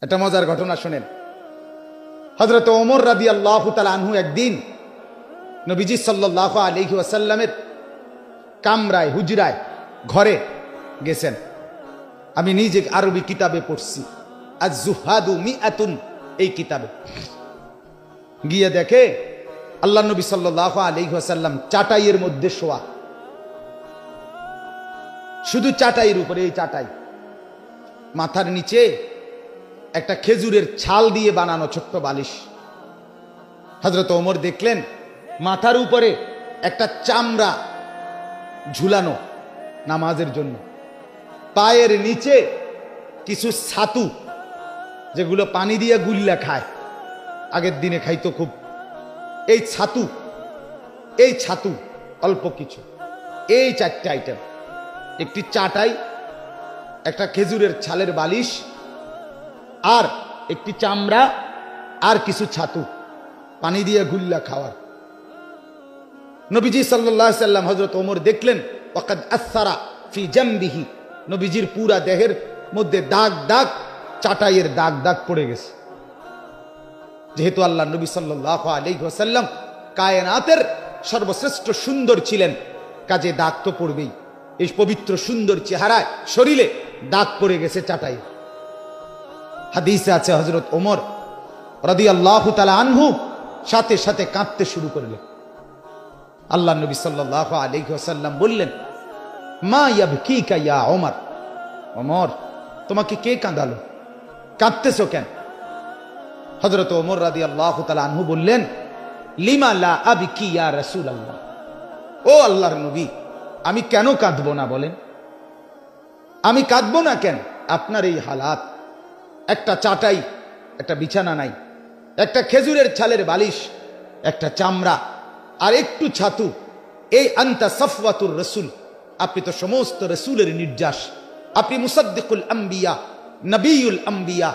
একটা মজার ঘটনা শুনেন। হযরত ওমর রাদিয়াল্লাহু তাআলা আনহু একদিন নবীজি সাল্লাল্লাহু আলাইহি ওয়াসাল্লামের কামরায়, হুজরায়, ঘরে গেছেন। আমি নিজে আরবি কিতাবে পড়ছি, আজ-জুহাদু মিআতুন, এই কিতাবে গিয়ে দেখে আল্লাহ নবী সাল্লাল্লাহু আলাইহি ওয়াসাল্লাম চাটাইয়ের মধ্যে শোয়া, শুধু চাটাইয়ের উপরে, এই চাটাই, মাথার নিচে একটা খেজুরের ছাল দিয়ে বানানো ছোট্ট বালিশ। হযরত ওমর দেখলেন মাথার উপরে একটা চামড়া ঝুলানো নামাজের জন্য, পায়ের নিচে কিছু ছাতু, যেগুলো পানি দিয়ে গুল্লা খায়, আগের দিনে খাইতো খুব, এই ছাতু অল্প কিছু, এই চারটে আইটেম, একটি চাটাই, একটা খেজুরের ছালের বালিশ, আর একটি চামড়া, আর কিছু ছাতু, পানি দিয়ে গুল্লা খাওয়ার। নবীজি সাল্লাল্লাহু আলাইহি সাল্লাম হযরত ওমর দেখলেন ওয়াকাদ আসারা ফি জামবিহি, নবীজির পুরা দেহের মধ্যে দাগ দাগ, চাটাইয়ের দাগ দাগ পড়ে গেছে। যেহেতু আল্লাহ নবী সাল্লাল্লাহু আলাইহি ওয়াসাল্লাম কায়নাতের সর্বশ্রেষ্ঠ সুন্দর ছিলেন, কাজে দাগ তো পড়বেই। এই পবিত্র সুন্দর চেহারায়, শরীরে দাগ পড়ে গেছে চাটাই। হাদিসে আছে হযরত ওমর রাদিয়াল্লাহু তাআলা আনহু সাথে সাথে কাঁদতে শুরু করলেন। আল্লাহ নবী সাল্লাল্লাহু আলাইহি ওয়াসাল্লাম বললেন, মা ইয়াবকিকা ইয়া ওমর, ওমর তোমাকে কে কাঁদালো, কাঁদতেছো কেন? হযরত ওমর রাদিয়াল্লাহু তাআলা আনহু বললেন, লিমা লা আবকি ইয়া রাসূলুল্লাহ, ও আল্লাহর নবী, আমি কেন কাঁদবো না বলেন, আমি কাঁদবো না কেন? আপনার এই হালাত, একটা চাটাই, একটা বিছানা নাই, একটা খেজুরের ছালের বালিশ, একটা চামড়া, আর একটু ছাতু, এই আনতা সাফওয়াতুর রাসূল, আপনি তো সমস্ত রাসূলের নির্যাস, আপনি মুসাদ্দিকুল আম্বিয়া, নবিয়ুল আম্বিয়া,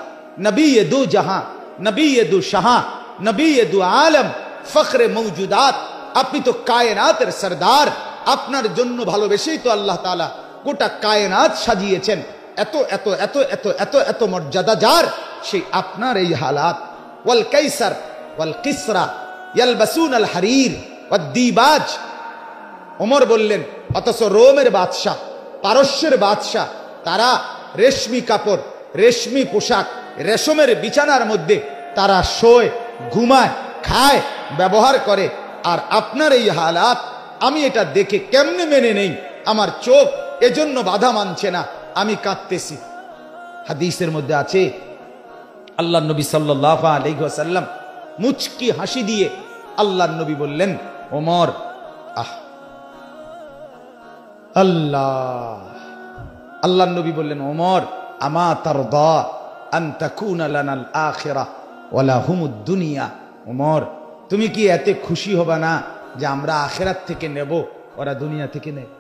নবিয়ে দু জাহাঁ, নবিয়ে দু শাহাঁ, নবিয়ে দু আলম, ফখরে মওজুদাত, আপনি তো কায়নাতের সরদার। আপনার জন্য ভালোবেসেই তো আল্লাহ তাআলা গোটা কায়নাত সাজিয়েছেন। এত এত এত এত এত এত মর্যাদা যার, সেই আপনার এই হালাত। ওয়াল কাইসার ওয়াল কিসরা ইয়ালবাসুন আল হারির ওয়াদ দিবাজ। ওমর বললেন, অথচ রোমের বাদশাহ, পারস্যের বাদশাহ, তারা রেশমি কাপড়, রেশমি পোশাক, রেশমের বিছানার মধ্যে তারা শোয়, ঘুমায়, খায়, ব্যবহার করে। আর আপনার এই হালাত, আমি এটা দেখে কেমনে মেনে নেই? আমার চোখ এজন্য বাধা মানছে না, আমি কাঁদতেছি। হাদিসের মধ্যে আছে আল্লাহ নবী সাল্লাল্লাহু আলাইহি ওয়াসাল্লাম মুচকি হাসি দিয়ে আল্লাহর নবী বললেন, ওমর, আল্লাহর নবী বললেন, ওমর, আমা তারদা আন তাকুনা লানাল আখিরাহ ওয়া লাহুমুদ দুনিয়া। ওমর, তুমি কি এতে খুশি হবা না যে আমরা আখিরাত থেকে নেব, ওরা দুনিয়া থেকে নেয়?